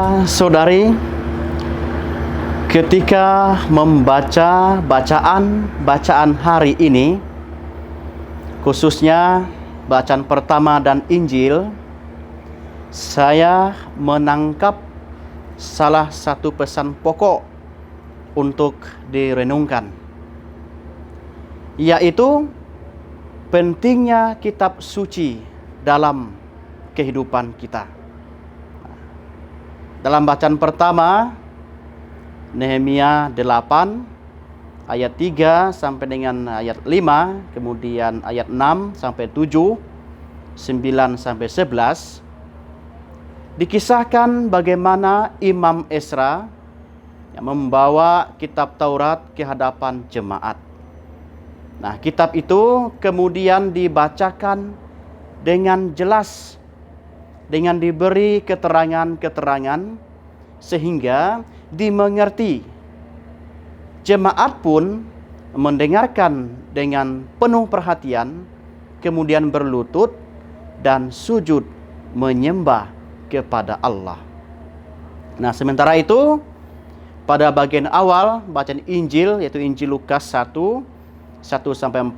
Saudara-saudari, ketika membaca bacaan hari ini, khususnya bacaan pertama dan Injil, saya menangkap salah satu pesan pokok untuk direnungkan, yaitu pentingnya kitab suci dalam kehidupan kita. Dalam bacaan pertama, Nehemia 8 ayat 3 sampai dengan ayat 5, kemudian ayat 6 sampai 7, 9 sampai 11, dikisahkan bagaimana Imam Ezra yang membawa kitab Taurat ke hadapan jemaat. Nah, kitab itu kemudian dibacakan dengan jelas, dengan diberi keterangan-keterangan sehingga dimengerti. Jemaat pun mendengarkan dengan penuh perhatian, kemudian berlutut dan sujud menyembah kepada Allah. Nah, sementara itu pada bagian awal bacaan Injil, yaitu Injil Lukas 1 sampai 4,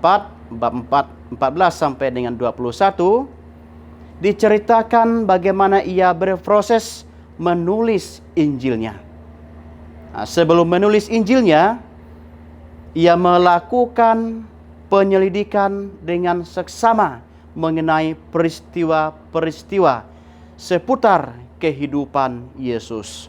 bab 14 sampai dengan 21, diceritakan bagaimana ia berproses menulis Injilnya. Nah, sebelum menulis Injilnya, ia melakukan penyelidikan dengan seksama mengenai peristiwa-peristiwa seputar kehidupan Yesus.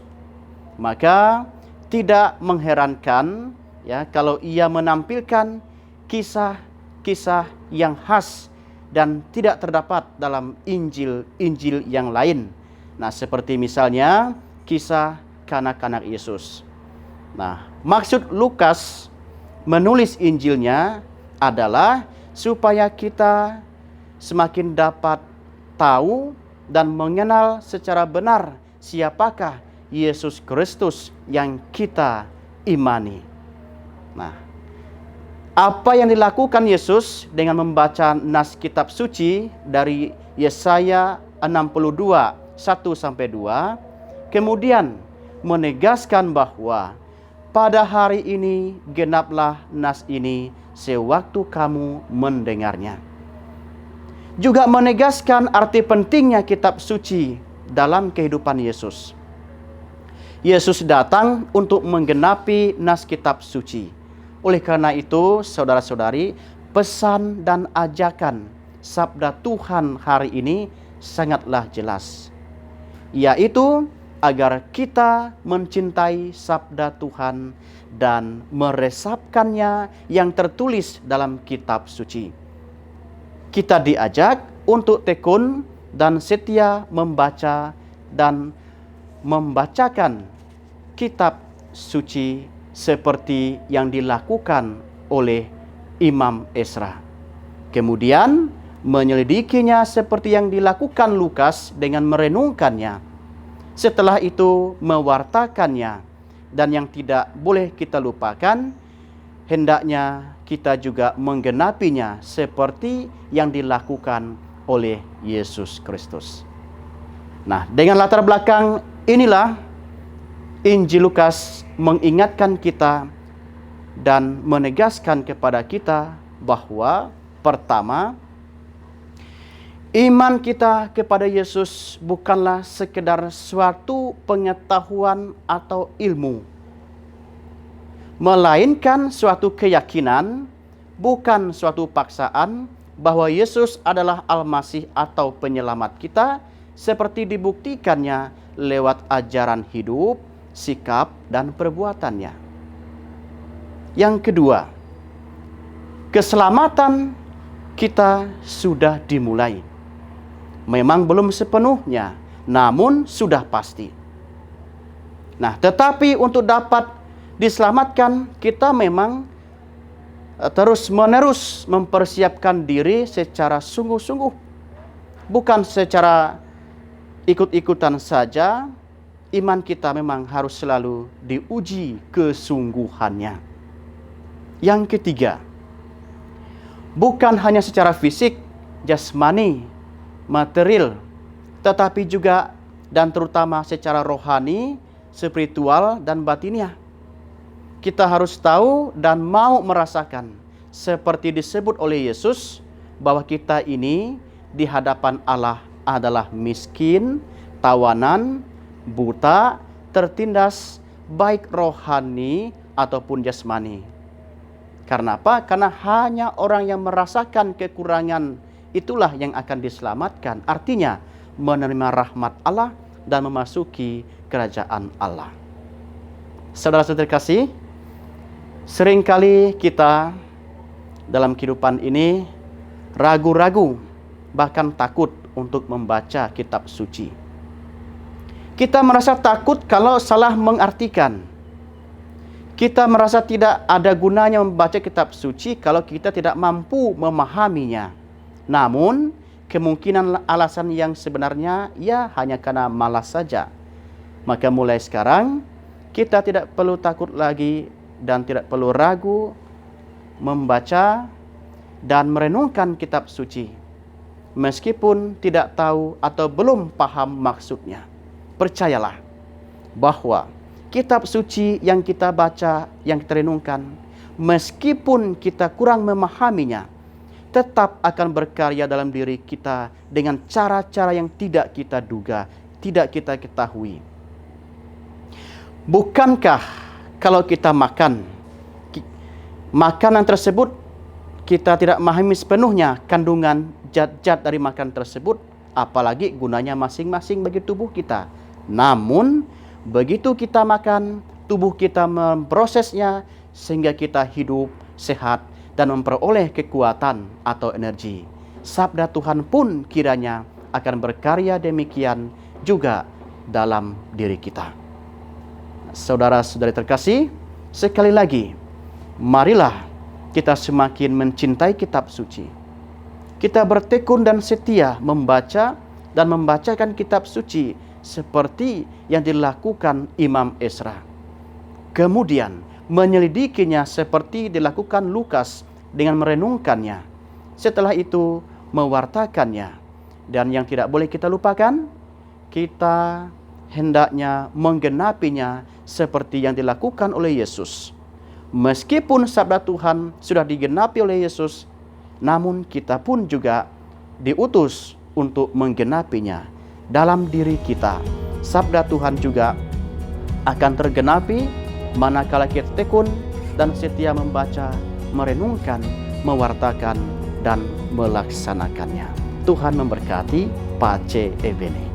Maka tidak mengherankan ya kalau ia menampilkan kisah-kisah yang khas dan tidak terdapat dalam Injil-Injil yang lain. Nah, seperti misalnya kisah kanak-kanak Yesus. Nah, maksud Lukas menulis Injilnya adalah supaya kita semakin dapat tahu dan mengenal secara benar siapakah Yesus Kristus yang kita imani. Nah, apa yang dilakukan Yesus dengan membaca nas kitab suci dari Yesaya 62 1 sampai 2, kemudian menegaskan bahwa pada hari ini genaplah nas ini sewaktu kamu mendengarnya. Juga menegaskan arti pentingnya kitab suci dalam kehidupan Yesus. Yesus datang untuk menggenapi nas kitab suci. Oleh karena itu, saudara-saudari, pesan dan ajakan sabda Tuhan hari ini sangatlah jelas, yaitu agar kita mencintai sabda Tuhan dan meresapkannya yang tertulis dalam kitab suci. Kita diajak untuk tekun dan setia membaca dan membacakan kitab suci seperti yang dilakukan oleh Imam Ezra. Kemudian menyelidikinya seperti yang dilakukan Lukas dengan merenungkannya. Setelah itu mewartakannya. Dan yang tidak boleh kita lupakan, hendaknya kita juga menggenapinya seperti yang dilakukan oleh Yesus Kristus. Nah, dengan latar belakang inilah Injil Lukas mengingatkan kita dan menegaskan kepada kita bahwa pertama, iman kita kepada Yesus bukanlah sekedar suatu pengetahuan atau ilmu, melainkan suatu keyakinan, bukan suatu paksaan bahwa Yesus adalah Al-Masih atau penyelamat kita, seperti dibuktikannya lewat ajaran hidup, sikap, dan perbuatannya. Yang kedua, keselamatan kita sudah dimulai. Memang belum sepenuhnya, namun sudah pasti. Nah, tetapi untuk dapat diselamatkan, kita memang terus-menerus mempersiapkan diri secara sungguh-sungguh. Bukan secara ikut-ikutan saja. Iman kita memang harus selalu diuji kesungguhannya. Yang ketiga, bukan hanya secara fisik, jasmani, material, tetapi juga dan terutama secara rohani, spiritual, dan batiniah. Kita harus tahu dan mau merasakan seperti disebut oleh Yesus bahwa kita ini di hadapan Allah adalah miskin, tawanan, buta, tertindas, baik rohani ataupun jasmani. Karena apa? Karena hanya orang yang merasakan kekurangan itulah yang akan diselamatkan. Artinya menerima rahmat Allah dan memasuki kerajaan Allah. Saudara-saudara terkasih, seringkali kita dalam kehidupan ini ragu-ragu, bahkan takut untuk membaca kitab suci. Kita merasa takut kalau salah mengartikan. Kita merasa tidak ada gunanya membaca kitab suci kalau kita tidak mampu memahaminya. Namun, kemungkinan alasan yang sebenarnya ya hanya karena malas saja. Maka mulai sekarang, kita tidak perlu takut lagi dan tidak perlu ragu membaca dan merenungkan kitab suci. Meskipun tidak tahu atau belum paham maksudnya. Percayalah bahwa kitab suci yang kita baca, yang kita renungkan, meskipun kita kurang memahaminya, tetap akan berkarya dalam diri kita dengan cara-cara yang tidak kita duga, tidak kita ketahui. Bukankah kalau kita makan, makanan tersebut kita tidak memahami sepenuhnya kandungan zat-zat dari makanan tersebut, apalagi gunanya masing-masing bagi tubuh kita. Namun, begitu kita makan, tubuh kita memprosesnya sehingga kita hidup sehat dan memperoleh kekuatan atau energi. Sabda Tuhan pun kiranya akan berkarya demikian juga dalam diri kita. Saudara-saudari terkasih, sekali lagi, marilah kita semakin mencintai kitab suci. Kita bertekun dan setia membaca dan membacakan kitab suci seperti yang dilakukan Imam Ezra. Kemudian menyelidikinya seperti dilakukan Lukas dengan merenungkannya. Setelah itu mewartakannya. Dan yang tidak boleh kita lupakan, kita hendaknya menggenapinya seperti yang dilakukan oleh Yesus. Meskipun sabda Tuhan sudah digenapi oleh Yesus, namun kita pun juga diutus untuk menggenapinya dalam diri kita. Sabda Tuhan juga akan tergenapi manakala kita tekun dan setia membaca, merenungkan, mewartakan, dan melaksanakannya. Tuhan memberkati. Pace Ebene.